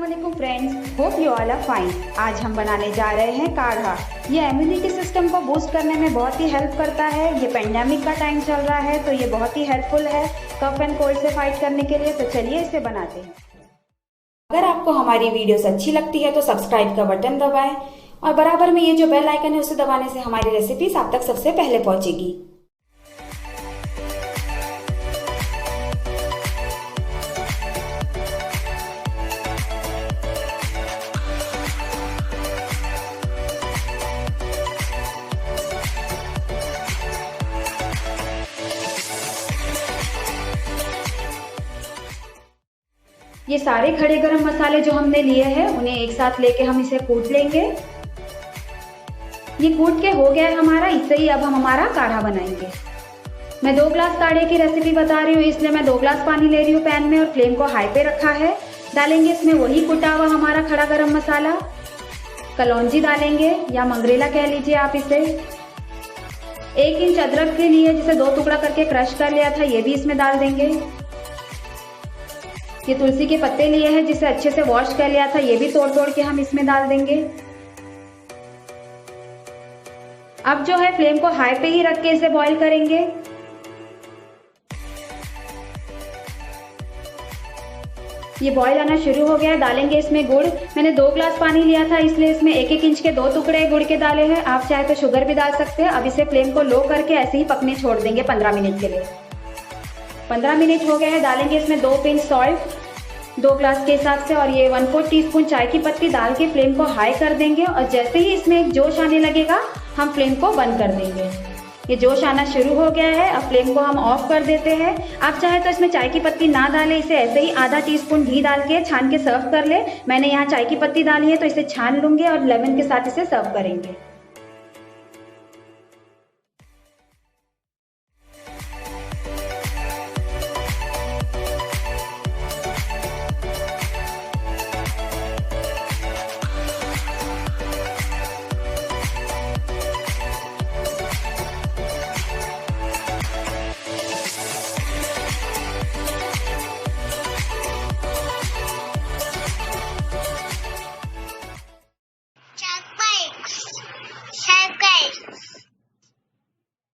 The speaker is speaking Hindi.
अस्सलामुअलैकुम friends, hope you all are fine. आज हम बनाने जा रहे हैं काढ़ा। ये इम्यूनिटी सिस्टम को बूस्ट करने में बहुत ही हेल्प करता है। ये पेंडेमिक का टाइम चल रहा है तो ये बहुत ही हेल्पफुल है कफ एंड कोल्ड से फाइट करने के लिए। तो चलिए इसे बनाते हैं। अगर आपको हमारी वीडियोस अच्छी लगती है तो सब्सक्राइब का बटन दबाएं और बराबर में ये जो बेल आइकन है उसे दबाने से हमारी रेसिपीज आप तक सबसे पहले पहुंचेगी। ये सारे खड़े गरम मसाले जो हमने लिए हैं उन्हें एक साथ लेके हम इसे कूट लेंगे। ये कूट के हो गया है हमारा। इससे ही अब हम हमारा काढ़ा बनाएंगे। मैं 2 ग्लास काढ़े की रेसिपी बता रही हूँ, इसलिए मैं 2 ग्लास पानी ले रही हूँ पैन में और फ्लेम को हाई पे रखा है। डालेंगे इसमें वही कुटा हुआ हमारा खड़ा गरम मसाला, कलौंजी डालेंगे या मंगरेला कह लीजिए आप इसे। 1 इंच अदरक के लिए जिसे 2 टुकड़ा करके क्रश कर लिया था ये भी इसमें डाल देंगे। ये तुलसी के पत्ते लिए हैं जिसे अच्छे से वॉश कर लिया था, ये भी तोड़ तोड़ के हम इसमें डाल देंगे। अब जो है फ्लेम को हाई पे ही रख के इसे बॉईल करेंगे। ये बॉईल आना शुरू हो गया है। डालेंगे इसमें गुड़। मैंने 2 ग्लास पानी लिया था इसलिए इसमें 1-1 इंच के 2 टुकड़े गुड़ के डाले हैं। आप चाहे तो शुगर भी डाल सकते हैं। अब इसे फ्लेम को लो करके ऐसे ही पकने छोड़ देंगे 15 मिनट के लिए। 15 मिनट हो गए हैं। डालेंगे इसमें 2 पिंच सॉल्ट 2 ग्लास के हिसाब से और ये 1/4 टीस्पून चाय की पत्ती डाल के फ्लेम को हाई कर देंगे। और जैसे ही इसमें एक जोश आने लगेगा हम फ्लेम को बंद कर देंगे। ये जोश आना शुरू हो गया है। अब फ्लेम को हम ऑफ कर देते हैं। आप चाहे तो इसमें चाय की पत्ती ना डालें, इसे ऐसे ही आधा टीस्पून घी डाल के छान के सर्व कर ले। मैंने यहाँ चाय की पत्ती डाली है तो इसे छान लूंगी और लेमन के साथ इसे सर्व करेंगे।